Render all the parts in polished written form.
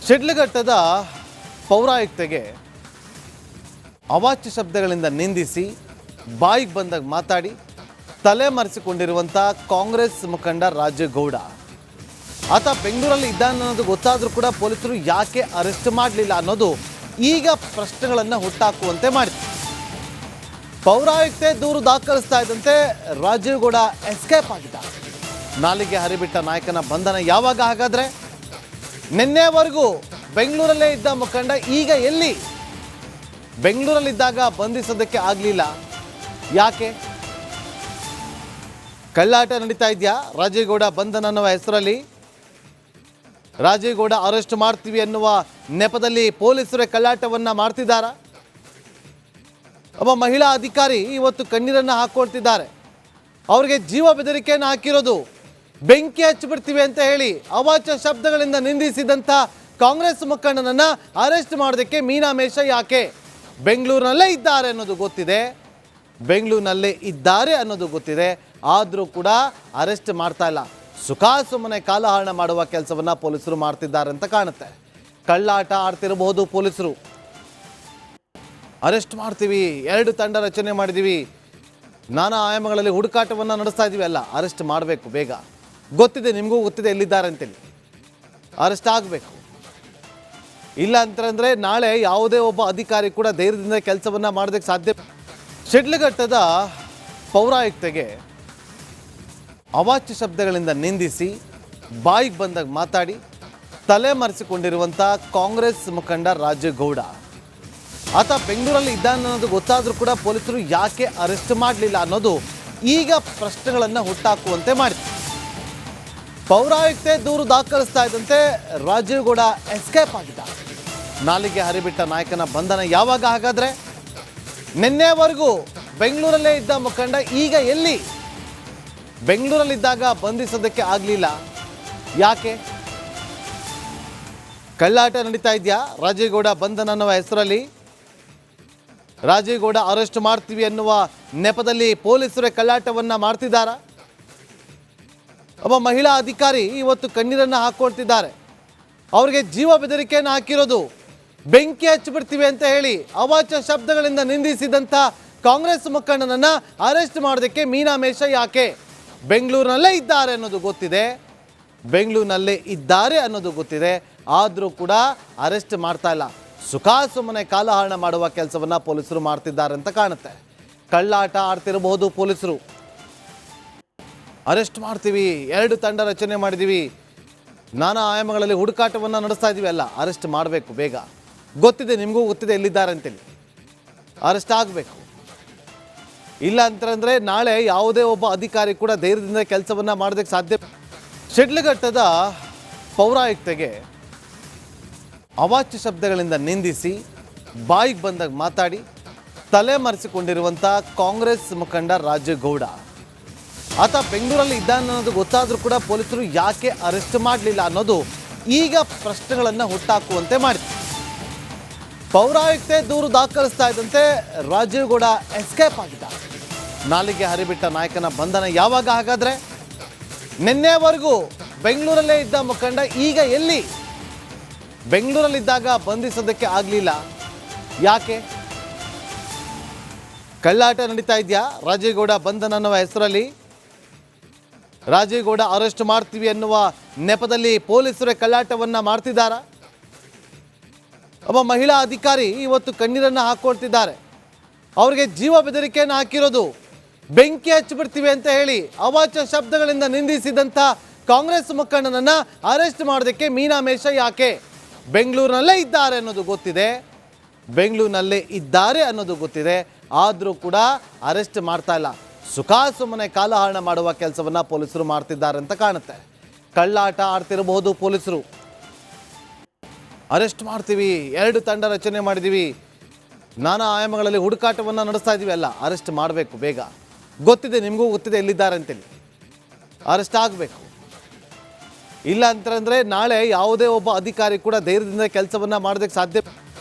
ಶಿಡ್ಲಘಟ್ಟದ ಪೌರಾಯುಕ್ತೆಗೆ ಅವಾಚ್ಯ ಶಬ್ದಗಳಿಂದ ನಿಂದಿಸಿ ಬಾಯಿಗೆ ಬಂದಾಗ ಮಾತಾಡಿ ತಲೆಮರೆಸಿಕೊಂಡಿರುವಂಥ ಕಾಂಗ್ರೆಸ್ ಮುಖಂಡ ರಾಜೇಗೌಡ ಆತ ಬೆಂಗಳೂರಲ್ಲಿ ಇದ್ದಾನೆ ಅನ್ನೋದು ಗೊತ್ತಾದರೂ ಕೂಡ ಪೊಲೀಸರು ಯಾಕೆ ಅರೆಸ್ಟ್ ಮಾಡಲಿಲ್ಲ ಅನ್ನೋದು ಈಗ ಪ್ರಶ್ನೆಗಳನ್ನು ಹುಟ್ಟಾಕುವಂತೆ ಮಾಡಿದೆ. ಪೌರಾಯುಕ್ತೆ ದೂರು ದಾಖಲಿಸ್ತಾ ಇದ್ದಂತೆ ರಾಜೇಗೌಡ ಎಸ್ಕೇಪ್ ಆಗಿದ್ದ. ನಾಲಿಗೆ ಹರಿಬಿಟ್ಟ ನಾಯಕನ ಬಂಧನ ಯಾವಾಗ? ಹಾಗಾದ್ರೆ ನಿನ್ನೆವರೆಗೂ ಬೆಂಗಳೂರಲ್ಲೇ ಇದ್ದ ಮುಖಂಡ ಈಗ ಎಲ್ಲಿ? ಬೆಂಗಳೂರಲ್ಲಿದ್ದಾಗ ಬಂಧಿಸೋದಕ್ಕೆ ಆಗಲಿಲ್ಲ, ಯಾಕೆ? ಕಳ್ಳಾಟ ನಡೀತಾ ಇದೆಯಾ ರಾಜೇಗೌಡ ಬಂಧನ ಅನ್ನುವ ಹೆಸರಲ್ಲಿ? ರಾಜೇಗೌಡ ಅರೆಸ್ಟ್ ಮಾಡ್ತೀವಿ ಅನ್ನುವ ನೆಪದಲ್ಲಿ ಪೊಲೀಸರೇ ಕಳ್ಳಾಟವನ್ನ ಮಾಡ್ತಿದ್ದಾರಾ? ಒಬ್ಬ ಮಹಿಳಾ ಅಧಿಕಾರಿ ಇವತ್ತು ಕಣ್ಣೀರನ್ನು ಹಾಕೊಳ್ತಿದ್ದಾರೆ. ಅವ್ರಿಗೆ ಜೀವ ಬೆದರಿಕೆಯನ್ನು ಹಾಕಿರೋದು ಬೆಂಕಿ ಹಚ್ಚಿಬಿಡ್ತೀವಿ ಅಂತ ಹೇಳಿ ಅವಾಚ್ಯ ಶಬ್ದಗಳಿಂದ ನಿಂದಿಸಿದಂಥ ಕಾಂಗ್ರೆಸ್ ಮುಖಂಡನನ್ನ ಅರೆಸ್ಟ್ ಮಾಡೋದಕ್ಕೆ ಮೀನಾಮೇಷ ಯಾಕೆ? ಬೆಂಗಳೂರಿನಲ್ಲೇ ಇದ್ದಾರೆ ಅನ್ನೋದು ಗೊತ್ತಿದೆ, ಬೆಂಗಳೂರಿನಲ್ಲೇ ಇದ್ದಾರೆ ಅನ್ನೋದು ಗೊತ್ತಿದೆ, ಆದರೂ ಕೂಡ ಅರೆಸ್ಟ್ ಮಾಡ್ತಾ ಇಲ್ಲ. ಸುಮ್ಮನೆ ಕಾಲಹರಣ ಮಾಡುವ ಕೆಲಸವನ್ನ ಪೊಲೀಸರು ಮಾಡ್ತಿದ್ದಾರೆ ಅಂತ ಕಾಣುತ್ತೆ. ಕಳ್ಳಾಟ ಆಡ್ತಿರಬಹುದು ಪೊಲೀಸರು. ಅರೆಸ್ಟ್ ಮಾಡ್ತೀವಿ, 2 ತಂಡ ರಚನೆ ಮಾಡಿದ್ದೀವಿ, ನಾನಾ ಆಯಾಮಗಳಲ್ಲಿ ಹುಡುಕಾಟವನ್ನು ನಡೆಸ್ತಾ ಇದ್ದೀವಿ. ಅಲ್ಲ, ಅರೆಸ್ಟ್ ಮಾಡಬೇಕು ಬೇಗ. ಗೊತ್ತಿದೆ, ನಿಮಗೂ ಗೊತ್ತಿದೆ ಎಲ್ಲಿದ್ದಾರೆ ಅಂತೇಳಿ. ಅರೆಸ್ಟ್ ಆಗಬೇಕು. ಇಲ್ಲ ಅಂತಂದರೆ ನಾಳೆ ಯಾವುದೇ ಒಬ್ಬ ಅಧಿಕಾರಿ ಕೂಡ ಧೈರ್ಯದಿಂದ ಕೆಲಸವನ್ನು ಮಾಡೋದಕ್ಕೆ ಸಾಧ್ಯ. ಶಿಡ್ಲಘಟ್ಟದ ಪೌರಾಯುಕ್ತೆಗೆ ಅವಾಚ್ಯ ಶಬ್ದಗಳಿಂದ ನಿಂದಿಸಿ ಬಾಯಿಗೆ ಬಂದಾಗ ಮಾತಾಡಿ ತಲೆಮರೆಸಿಕೊಂಡಿರುವಂಥ ಕಾಂಗ್ರೆಸ್ ಮುಖಂಡ ರಾಜೇಗೌಡ ಆತ ಬೆಂಗಳೂರಲ್ಲಿ ಇದ್ದಾನೆ ಅನ್ನೋದು ಗೊತ್ತಾದರೂ ಕೂಡ ಪೊಲೀಸರು ಯಾಕೆ ಅರೆಸ್ಟ್ ಮಾಡಲಿಲ್ಲ ಅನ್ನೋದು ಈಗ ಪ್ರಶ್ನೆಗಳನ್ನು ಹುಟ್ಟಾಕುವಂತೆ ಮಾಡಿದೆ. ಪೌರಾಯುಕ್ತೆ ದೂರು ದಾಖಲಿಸ್ತಾ ಇದ್ದಂತೆ ರಾಜೇಗೌಡ ಎಸ್ಕೇಪ್ ಆಗಿದ್ದ. ನಾಲಿಗೆ ಹರಿಬಿಟ್ಟ ನಾಯಕನ ಬಂಧನ ಯಾವಾಗ? ಹಾಗಾದ್ರೆ ನಿನ್ನೆವರೆಗೂ ಬೆಂಗಳೂರಲ್ಲೇ ಇದ್ದ ಮುಖಂಡ ಈಗ ಎಲ್ಲಿ? ಬೆಂಗಳೂರಲ್ಲಿದ್ದಾಗ ಬಂಧಿಸೋದಕ್ಕೆ ಆಗಲಿಲ್ಲ, ಯಾಕೆ? ಕಳ್ಳಾಟ ನಡೀತಾ ಇದೆಯಾ ರಾಜೇಗೌಡ ಬಂಧನ ಅನ್ನುವ ಹೆಸರಲ್ಲಿ? ರಾಜೇಗೌಡ ಅರೆಸ್ಟ್ ಮಾಡ್ತೀವಿ ಅನ್ನುವ ನೆಪದಲ್ಲಿ ಪೊಲೀಸರೇ ಕಳ್ಳಾಟವನ್ನ ಮಾಡ್ತಿದ್ದಾರಾ? ಒಬ್ಬ ಮಹಿಳಾ ಅಧಿಕಾರಿ ಇವತ್ತು ಕಣ್ಣೀರನ್ನು ಹಾಕೊಳ್ತಿದ್ದಾರೆ. ಅವ್ರಿಗೆ ಜೀವ ಬೆದರಿಕೆಯನ್ನು ಹಾಕಿರೋದು ಬೆಂಕಿ ಹಚ್ಚಿಬಿಡ್ತೀವಿ ಅಂತ ಹೇಳಿ ಅವಾಚ್ಯ ಶಬ್ದಗಳಿಂದ ನಿಂದಿಸಿದಂಥ ಕಾಂಗ್ರೆಸ್ ಮುಖಂಡನನ್ನ ಅರೆಸ್ಟ್ ಮಾಡೋದಕ್ಕೆ ಮೀನಾಮೇಷ ಯಾಕೆ? ಬೆಂಗಳೂರಿನಲ್ಲೇ ಇದ್ದಾರೆ ಅನ್ನೋದು ಗೊತ್ತಿದೆ, ಬೆಂಗಳೂರಿನಲ್ಲೇ ಇದ್ದಾರೆ ಅನ್ನೋದು ಗೊತ್ತಿದೆ, ಆದರೂ ಕೂಡ ಅರೆಸ್ಟ್ ಮಾಡ್ತಾ ಇಲ್ಲ. ಸುಮ್ಮನೆ ಕಾಲಹರಣ ಮಾಡುವ ಕೆಲಸವನ್ನ ಪೊಲೀಸರು ಮಾಡ್ತಿದ್ದಾರೆ ಅಂತ ಕಾಣುತ್ತೆ. ಕಳ್ಳಾಟ ಆಡ್ತಿರಬಹುದು ಪೊಲೀಸರು. ಅರೆಸ್ಟ್ ಮಾಡ್ತೀವಿ, 2 ತಂಡ ರಚನೆ ಮಾಡಿದ್ದೀವಿ, ನಾನಾ ಆಯಾಮಗಳಲ್ಲಿ ಹುಡುಕಾಟವನ್ನು ನಡೆಸ್ತಾ ಇದ್ದೀವಿ. ಅಲ್ಲ, ಅರೆಸ್ಟ್ ಮಾಡಬೇಕು ಬೇಗ. ಗೊತ್ತಿದೆ, ನಿಮಗೂ ಗೊತ್ತಿದೆ ಎಲ್ಲಿದ್ದಾರೆ ಅಂತೇಳಿ. ಅರೆಸ್ಟ್ ಆಗಬೇಕು. ಇಲ್ಲ ಅಂತಂದರೆ ನಾಳೆ ಯಾವುದೇ ಒಬ್ಬ ಅಧಿಕಾರಿ ಕೂಡ ಧೈರ್ಯದಿಂದ ಕೆಲಸವನ್ನು ಮಾಡೋದಕ್ಕೆ ಸಾಧ್ಯ. ಶಿಡ್ಲಘಟ್ಟದ ಪೌರಾಯುಕ್ತೆಗೆ ಅವಾಚ್ಯ ಶಬ್ದಗಳಿಂದ ನಿಂದಿಸಿ ಬಾಯಿಗೆ ಬಂದಾಗ ಮಾತಾಡಿ ತಲೆಮರೆಸಿಕೊಂಡಿರುವಂಥ ಕಾಂಗ್ರೆಸ್ ಮುಖಂಡ ರಾಜೇಗೌಡ ಆತ ಬೆಂಗಳೂರಲ್ಲಿ ಇದ್ದಾನೆ ಅನ್ನೋದು ಗೊತ್ತಾದರೂ ಕೂಡ ಪೊಲೀಸರು ಯಾಕೆ ಅರೆಸ್ಟ್ ಮಾಡಲಿಲ್ಲ ಅನ್ನೋದು ಈಗ ಪ್ರಶ್ನೆಗಳನ್ನು ಹುಟ್ಟಾಕುವಂತೆ ಮಾಡಿದೆ. ಪೌರಾಯುಕ್ತೆ ದೂರು ದಾಖಲಿಸ್ತಾ ಇದ್ದಂತೆ ರಾಜೇಗೌಡ ಎಸ್ಕೇಪ್ ಆಗಿದ್ದ. ನಾಲಿಗೆ ಹರಿಬಿಟ್ಟ ನಾಯಕನ ಬಂಧನ ಯಾವಾಗ? ಹಾಗಾದ್ರೆ ನಿನ್ನೆವರೆಗೂ ಬೆಂಗಳೂರಲ್ಲೇ ಇದ್ದ ಮುಖಂಡ ಈಗ ಎಲ್ಲಿ? ಬೆಂಗಳೂರಲ್ಲಿದ್ದಾಗ ಬಂಧಿಸೋದಕ್ಕೆ ಆಗಲಿಲ್ಲ, ಯಾಕೆ? ಕಳ್ಳಾಟ ನಡೀತಾ ಇದೆಯಾ ರಾಜೇಗೌಡ ಬಂಧನ ಅನ್ನುವ ಹೆಸರಲ್ಲಿ? ರಾಜೇಗೌಡ ಅರೆಸ್ಟ್ ಮಾಡ್ತೀವಿ ಅನ್ನುವ ನೆಪದಲ್ಲಿ ಪೊಲೀಸರೇ ಕಳ್ಳಾಟವನ್ನ ಮಾಡ್ತಿದ್ದಾರಾ? ಒಬ್ಬ ಮಹಿಳಾ ಅಧಿಕಾರಿ ಇವತ್ತು ಕಣ್ಣೀರನ್ನು ಹಾಕೊಳ್ತಿದ್ದಾರೆ. ಅವ್ರಿಗೆ ಜೀವ ಬೆದರಿಕೆಯನ್ನು ಹಾಕಿರೋದು ಬೆಂಕಿ ಹಚ್ಚಿಬಿಡ್ತೀವಿ ಅಂತ ಹೇಳಿ ಅವಾಚ್ಯ ಶಬ್ದಗಳಿಂದ ನಿಂದಿಸಿದಂಥ ಕಾಂಗ್ರೆಸ್ ಮುಖಂಡನನ್ನ ಅರೆಸ್ಟ್ ಮಾಡೋದಕ್ಕೆ ಮೀನಾಮೇಷ ಯಾಕೆ? ಬೆಂಗಳೂರಿನಲ್ಲೇ ಇದ್ದಾರೆ ಅನ್ನೋದು ಗೊತ್ತಿದೆ, ಬೆಂಗಳೂರಿನಲ್ಲೇ ಇದ್ದಾರೆ ಅನ್ನೋದು ಗೊತ್ತಿದೆ, ಆದರೂ ಕೂಡ ಅರೆಸ್ಟ್ ಮಾಡ್ತಾ ಇಲ್ಲ. ಸುಮ್ಮನೆ ಕಾಲಹರಣ ಮಾಡುವ ಕೆಲಸವನ್ನ ಪೊಲೀಸರು ಮಾಡ್ತಿದ್ದಾರೆ ಅಂತ ಕಾಣುತ್ತೆ. ಕಳ್ಳಾಟ ಆಡ್ತಿರಬಹುದು ಪೊಲೀಸರು. ಅರೆಸ್ಟ್ ಮಾಡ್ತೀವಿ, 2 ತಂಡ ರಚನೆ ಮಾಡಿದ್ದೀವಿ, ನಾನಾ ಆಯಾಮಗಳಲ್ಲಿ ಹುಡುಕಾಟವನ್ನು ನಡೆಸ್ತಾ ಇದ್ದೀವಿ. ಅಲ್ಲ, ಅರೆಸ್ಟ್ ಮಾಡಬೇಕು ಬೇಗ. ಗೊತ್ತಿದೆ, ನಿಮಗೂ ಗೊತ್ತಿದೆ ಎಲ್ಲಿದ್ದಾರೆ ಅಂತೇಳಿ. ಅರೆಸ್ಟ್ ಆಗಬೇಕು. ಇಲ್ಲ ಅಂತಂದರೆ ನಾಳೆ ಯಾವುದೇ ಒಬ್ಬ ಅಧಿಕಾರಿ ಕೂಡ ಧೈರ್ಯದಿಂದ ಕೆಲಸವನ್ನು ಮಾಡೋದಕ್ಕೆ ಸಾಧ್ಯ.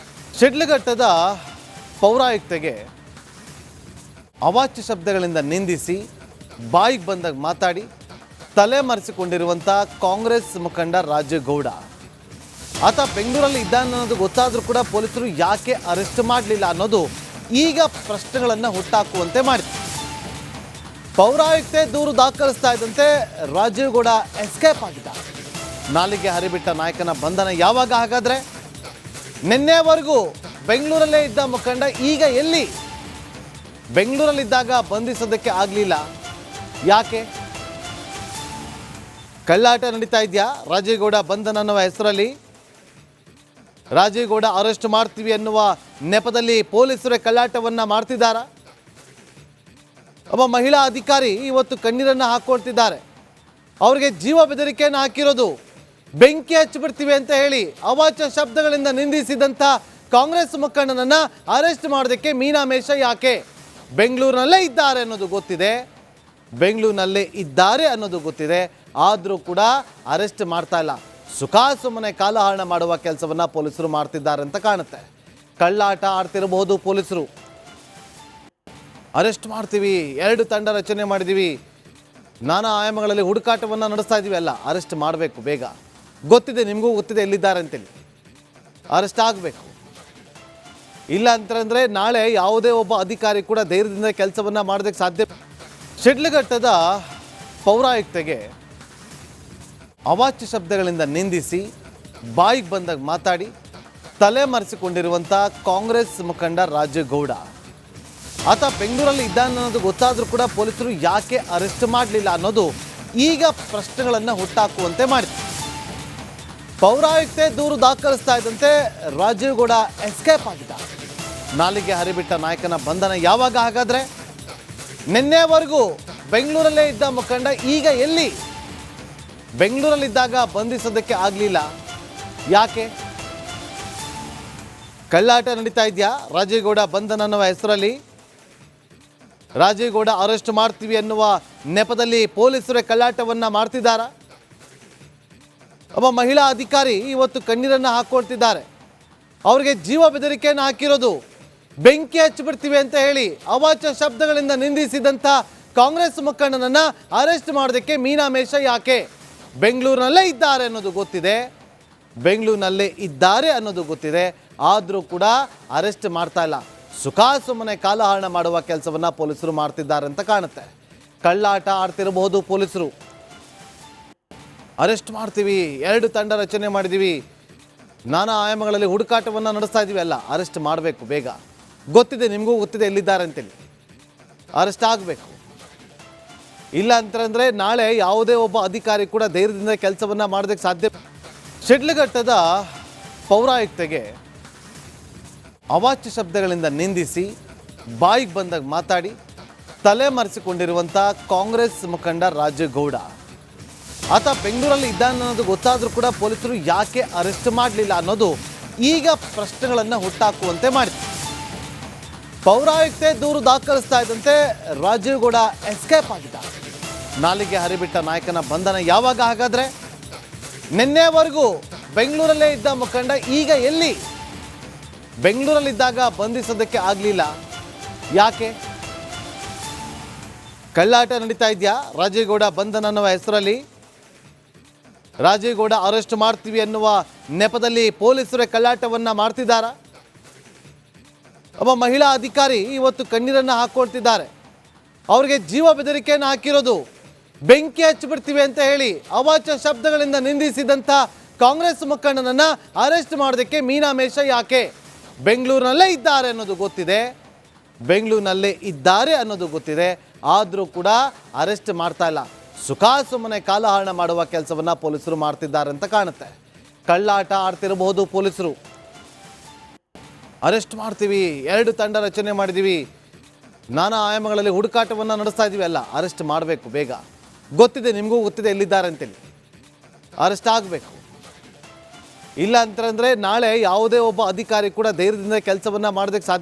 ಶಿಡ್ಲಘಟ್ಟದ ಪೌರಾಯುಕ್ತೆಗೆ ಅವಾಚ್ಯ ಶಬ್ದಗಳಿಂದ ನಿಂದಿಸಿ ಬಾಯಿಗೆ ಬಂದಾಗ ಮಾತಾಡಿ ತಲೆಮರೆಸಿಕೊಂಡಿರುವಂಥ ಕಾಂಗ್ರೆಸ್ ಮುಖಂಡ ರಾಜೇಗೌಡ ಆತ ಬೆಂಗಳೂರಲ್ಲಿ ಇದ್ದಾನೆ ಅನ್ನೋದು ಗೊತ್ತಾದರೂ ಕೂಡ ಪೊಲೀಸರು ಯಾಕೆ ಅರೆಸ್ಟ್ ಮಾಡಲಿಲ್ಲ ಅನ್ನೋದು ಈಗ ಪ್ರಶ್ನೆಗಳನ್ನು ಹುಟ್ಟಾಕುವಂತೆ ಮಾಡಿದೆ. ಪೌರಾಯುಕ್ತೆ ದೂರು ದಾಖಲಿಸ್ತಾ ಇದ್ದಂತೆ ರಾಜೀವ್ ಗೌಡ ಎಸ್ಕೇಪ್ ಆಗಿದ್ದ. ನಾಲಿಗೆ ಹರಿಬಿಟ್ಟ ನಾಯಕನ ಬಂಧನ ಯಾವಾಗ ಹಾಗಾದ್ರೆ? ನಿನ್ನೆವರೆಗೂ ಬೆಂಗಳೂರಲ್ಲೇ ಇದ್ದ ಮುಖಂಡ ಈಗ ಎಲ್ಲಿ? ಬೆಂಗಳೂರಲ್ಲಿದ್ದಾಗ ಬಂಧಿಸೋದಕ್ಕೆ ಆಗಲಿಲ್ಲ, ಯಾಕೆ? ಕಳ್ಳಾಟ ನಡೀತಾ ಇದೆಯಾ? ರಾಜೀವ್ ಗೌಡ ಬಂಧನ ಅನ್ನುವ ಹೆಸರಲ್ಲಿ ರಾಜೀವ್ ಗೌಡ ಅರೆಸ್ಟ್ ಮಾಡ್ತೀವಿ ಅನ್ನುವ ನೆಪದಲ್ಲಿ ಪೊಲೀಸರೇ ಕಳ್ಳಾಟವನ್ನ ಮಾಡ್ತಿದ್ದಾರಾ? ಒಬ್ಬ ಮಹಿಳಾ ಅಧಿಕಾರಿ ಇವತ್ತು ಕಣ್ಣೀರನ್ನು ಹಾಕೊಳ್ತಿದ್ದಾರೆ. ಅವರಿಗೆ ಜೀವ ಬೆದರಿಕೆಯನ್ನು ಹಾಕಿರೋದು, ಬೆಂಕಿ ಹಚ್ಚಿಬಿಡ್ತೀವಿ ಅಂತ ಹೇಳಿ ಅವಾಚ್ಯ ಶಬ್ದಗಳಿಂದ ನಿಂದಿಸಿದಂಥ ಕಾಂಗ್ರೆಸ್ ಮುಖಂಡನನ್ನ ಅರೆಸ್ಟ್ ಮಾಡೋದಕ್ಕೆ ಮೀನಾಮೇಷ ಯಾಕೆ? ಬೆಂಗಳೂರಿನಲ್ಲೇ ಇದ್ದಾರೆ ಅನ್ನೋದು ಗೊತ್ತಿದೆ, ಬೆಂಗಳೂರಿನಲ್ಲೇ ಇದ್ದಾರೆ ಅನ್ನೋದು ಗೊತ್ತಿದೆ, ಆದರೂ ಕೂಡ ಅರೆಸ್ಟ್ ಮಾಡ್ತಾ ಇಲ್ಲ. ಸುಮ್ಮನೆ ಕಾಲಹರಣ ಮಾಡುವ ಕೆಲಸವನ್ನ ಪೊಲೀಸರು ಮಾಡ್ತಿದ್ದಾರೆ ಅಂತ ಕಾಣುತ್ತೆ. ಕಳ್ಳಾಟ ಆಡ್ತಿರಬಹುದು ಪೊಲೀಸರು. ಅರೆಸ್ಟ್ ಮಾಡ್ತೀವಿ, 2 ತಂಡ ರಚನೆ ಮಾಡಿದ್ದೀವಿ, ನಾನಾ ಆಯಾಮಗಳಲ್ಲಿ ಹುಡುಕಾಟವನ್ನು ನಡೆಸ್ತಾ ಇದ್ದೀವಿ. ಅಲ್ಲ, ಅರೆಸ್ಟ್ ಮಾಡಬೇಕು ಬೇಗ. ಗೊತ್ತಿದೆ, ನಿಮಗೂ ಗೊತ್ತಿದೆ ಎಲ್ಲಿದ್ದಾರೆ ಅಂತೇಳಿ. ಅರೆಸ್ಟ್ ಆಗಬೇಕು. ಇಲ್ಲ ಅಂತಂದರೆ ನಾಳೆ ಯಾವುದೇ ಒಬ್ಬ ಅಧಿಕಾರಿ ಕೂಡ ಧೈರ್ಯದಿಂದ ಕೆಲಸವನ್ನು ಮಾಡೋದಕ್ಕೆ ಸಾಧ್ಯ. ಶಿಡ್ಲಘಟ್ಟದ ಪೌರಾಯುಕ್ತೆಗೆ ಅವಾಚ್ಯ ಶಬ್ದಗಳಿಂದ ನಿಂದಿಸಿ ಬಾಯಿಗೆ ಬಂದಾಗ ಮಾತಾಡಿ ತಲೆ ಮರೆಸಿಕೊಂಡಿರುವಂಥ ಕಾಂಗ್ರೆಸ್ ಮುಖಂಡ ರಾಜೀವ್ ಗೌಡ. ಆತ ಬೆಂಗಳೂರಲ್ಲಿ ಇದ್ದಾನೆ ಅನ್ನೋದು ಗೊತ್ತಾದರೂ ಕೂಡ ಪೊಲೀಸರು ಯಾಕೆ ಅರೆಸ್ಟ್ ಮಾಡಲಿಲ್ಲ ಅನ್ನೋದು ಈಗ ಪ್ರಶ್ನೆಗಳನ್ನು ಹುಟ್ಟಾಕುವಂತೆ ಮಾಡಿದೆ. ಪೌರಾಯುಕ್ತೆ ದೂರು ದಾಖಲಿಸ್ತಾ ಇದ್ದಂತೆ ರಾಜೀವ್ ಗೌಡ ಎಸ್ಕೇಪ್ ಆಗಿದ್ದ. ನಾಲಿಗೆ ಹರಿಬಿಟ್ಟ ನಾಯಕನ ಬಂಧನ ಯಾವಾಗ ಹಾಗಾದ್ರೆ? ನಿನ್ನೆವರೆಗೂ ಬೆಂಗಳೂರಲ್ಲೇ ಇದ್ದ ಮುಖಂಡ ಈಗ ಎಲ್ಲಿ? ಬೆಂಗಳೂರಲ್ಲಿದ್ದಾಗ ಬಂಧಿಸೋದಕ್ಕೆ ಆಗಲಿಲ್ಲ, ಯಾಕೆ? ಕಳ್ಳಾಟ ನಡೀತಾ ಇದೆಯಾ? ರಾಜೀವ್ ಗೌಡ ಬಂಧನ ಅನ್ನುವ ಹೆಸರಲ್ಲಿ ರಾಜೀವ್ ಗೌಡ ಅರೆಸ್ಟ್ ಮಾಡ್ತೀವಿ ಅನ್ನುವ ನೆಪದಲ್ಲಿ ಪೊಲೀಸರೇ ಕಳ್ಳಾಟವನ್ನ ಮಾಡ್ತಿದ್ದಾರಾ? ಒಬ್ಬ ಮಹಿಳಾ ಅಧಿಕಾರಿ ಇವತ್ತು ಕಣ್ಣೀರನ್ನು ಹಾಕೊಳ್ತಿದ್ದಾರೆ. ಅವರಿಗೆ ಜೀವ ಬೆದರಿಕೆಯನ್ನು ಹಾಕಿರೋದು, ಬೆಂಕಿ ಹಚ್ಚಿಬಿಡ್ತೀವಿ ಅಂತ ಹೇಳಿ ಅವಾಚ್ಯ ಶಬ್ದಗಳಿಂದ ನಿಂದಿಸಿದಂಥ ಕಾಂಗ್ರೆಸ್ ಮುಖಂಡನನ್ನ ಅರೆಸ್ಟ್ ಮಾಡೋದಕ್ಕೆ ಮೀನಾಮೇಷ ಯಾಕೆ? ಬೆಂಗಳೂರಿನಲ್ಲೇ ಇದ್ದಾರೆ ಅನ್ನೋದು ಗೊತ್ತಿದೆ, ಬೆಂಗಳೂರಿನಲ್ಲೇ ಇದ್ದಾರೆ ಅನ್ನೋದು ಗೊತ್ತಿದೆ, ಆದರೂ ಕೂಡ ಅರೆಸ್ಟ್ ಮಾಡ್ತಾ ಇಲ್ಲ. ಸುಮ್ಮನೆ ಕಾಲಹರಣ ಮಾಡುವ ಕೆಲಸವನ್ನ ಪೊಲೀಸರು ಮಾಡ್ತಿದ್ದಾರೆ ಅಂತ ಕಾಣುತ್ತೆ. ಕಳ್ಳಾಟ ಆಡ್ತಿರಬಹುದು ಪೊಲೀಸರು. ಅರೆಸ್ಟ್ ಮಾಡ್ತೀವಿ, 2 ತಂಡ ರಚನೆ ಮಾಡಿದ್ದೀವಿ, ನಾನಾ ಆಯಾಮಗಳಲ್ಲಿ ಹುಡುಕಾಟವನ್ನು ನಡೆಸ್ತಾ ಇದ್ದೀವಿ. ಅಲ್ಲ, ಅರೆಸ್ಟ್ ಮಾಡಬೇಕು ಬೇಗ. ಗೊತ್ತಿದೆ, ನಿಮಗೂ ಗೊತ್ತಿದೆ ಎಲ್ಲಿದ್ದಾರೆ ಅಂತೇಳಿ. ಅರೆಸ್ಟ್ ಆಗಬೇಕು. ಇಲ್ಲ ಅಂತಂದರೆ ನಾಳೆ ಯಾವುದೇ ಒಬ್ಬ ಅಧಿಕಾರಿ ಕೂಡ ಧೈರ್ಯದಿಂದ ಕೆಲಸವನ್ನು ಮಾಡೋದಕ್ಕೆ ಸಾಧ್ಯ. ಶಿಡ್ಲಘಟ್ಟದ ಪೌರಾಯುಕ್ತೆಗೆ ಅವಾಚ್ಯ ಶಬ್ದಗಳಿಂದ ನಿಂದಿಸಿ ಬಾಯಿಗೆ ಬಂದಾಗ ಮಾತಾಡಿ ತಲೆ ಮರೆಸಿಕೊಂಡಿರುವಂಥ ಕಾಂಗ್ರೆಸ್ ಮುಖಂಡ ರಾಜೀವ್ ಗೌಡ. ಆತ ಬೆಂಗಳೂರಲ್ಲಿ ಇದ್ದಾನೆ ಅನ್ನೋದು ಗೊತ್ತಾದರೂ ಕೂಡ ಪೊಲೀಸರು ಯಾಕೆ ಅರೆಸ್ಟ್ ಮಾಡಲಿಲ್ಲ ಅನ್ನೋದು ಈಗ ಪ್ರಶ್ನೆಗಳನ್ನು ಹುಟ್ಟಾಕುವಂತೆ ಮಾಡಿದೆ. ಪೌರಾಯುಕ್ತೆ ದೂರು ದಾಖಲಿಸ್ತಾ ಇದ್ದಂತೆ ರಾಜೀವ್ ಗೌಡ ಎಸ್ಕೇಪ್ ಆಗಿದ್ದ. ನಾಲಿಗೆ ಹರಿಬಿಟ್ಟ ನಾಯಕನ ಬಂಧನ ಯಾವಾಗ ಹಾಗಾದ್ರೆ? ನಿನ್ನೆವರೆಗೂ ಬೆಂಗಳೂರಲ್ಲೇ ಇದ್ದ ಮುಖಂಡ ಈಗ ಎಲ್ಲಿ? ಬೆಂಗಳೂರಲ್ಲಿದ್ದಾಗ ಬಂಧಿಸೋದಕ್ಕೆ ಆಗಲಿಲ್ಲ, ಯಾಕೆ? ಕಳ್ಳಾಟ ನಡೀತಾ ಇದೆಯಾ? ರಾಜೀವ್ ಗೌಡ ಬಂಧನ ಅನ್ನುವ ಹೆಸರಲ್ಲಿ ರಾಜೀವ್ ಗೌಡ ಅರೆಸ್ಟ್ ಮಾಡ್ತೀವಿ ಅನ್ನುವ ನೆಪದಲ್ಲಿ ಪೊಲೀಸರೇ ಕಳ್ಳಾಟವನ್ನ ಮಾಡ್ತಿದ್ದಾರಾ? ಒಬ್ಬ ಮಹಿಳಾ ಅಧಿಕಾರಿ ಇವತ್ತು ಕಣ್ಣೀರನ್ನು ಹಾಕೊಳ್ತಿದ್ದಾರೆ. ಅವರಿಗೆ ಜೀವ ಬೆದರಿಕೆಯನ್ನು ಹಾಕಿರೋದು, ಬೆಂಕಿ ಹಚ್ಚಿಬಿಡ್ತೀವಿ ಅಂತ ಹೇಳಿ ಅವಾಚ್ಯ ಶಬ್ದಗಳಿಂದ ನಿಂದಿಸಿದಂಥ ಕಾಂಗ್ರೆಸ್ ಮುಖಂಡನನ್ನ ಅರೆಸ್ಟ್ ಮಾಡೋದಕ್ಕೆ ಮೀನಾಮೇಷ ಯಾಕೆ? ಬೆಂಗಳೂರಿನಲ್ಲೇ ಇದ್ದಾರೆ ಅನ್ನೋದು ಗೊತ್ತಿದೆ, ಬೆಂಗಳೂರಿನಲ್ಲೇ ಇದ್ದಾರೆ ಅನ್ನೋದು ಗೊತ್ತಿದೆ, ಆದರೂ ಕೂಡ ಅರೆಸ್ಟ್ ಮಾಡ್ತಾ ಇಲ್ಲ. ಸುಮ್ಮನೆ ಕಾಲಹರಣ ಮಾಡುವ ಕೆಲಸವನ್ನ ಪೊಲೀಸರು ಮಾಡ್ತಿದ್ದಾರೆ ಅಂತ ಕಾಣುತ್ತೆ. ಕಳ್ಳಾಟ ಆಡ್ತಿರಬಹುದು ಪೊಲೀಸರು. ಅರೆಸ್ಟ್ ಮಾಡ್ತೀವಿ, 2 ತಂಡ ರಚನೆ ಮಾಡಿದ್ದೀವಿ, ನಾನಾ ಆಯಾಮಗಳಲ್ಲಿ ಹುಡುಕಾಟವನ್ನು ನಡೆಸ್ತಾ ಇದ್ದೀವಿ. ಅಲ್ಲ, ಅರೆಸ್ಟ್ ಮಾಡಬೇಕು ಬೇಗ. ಗೊತ್ತಿದೆ, ನಿಮಗೂ ಗೊತ್ತಿದೆ ಎಲ್ಲಿದ್ದಾರೆ ಅಂತೇಳಿ. ಅರೆಸ್ಟ್ ಆಗಬೇಕು. ಇಲ್ಲ ಅಂತಂದರೆ ನಾಳೆ ಯಾವುದೇ ಒಬ್ಬ ಅಧಿಕಾರಿ ಕೂಡ ಧೈರ್ಯದಿಂದ ಕೆಲಸವನ್ನು ಮಾಡೋದಕ್ಕೆ ಸಾಧ್ಯ.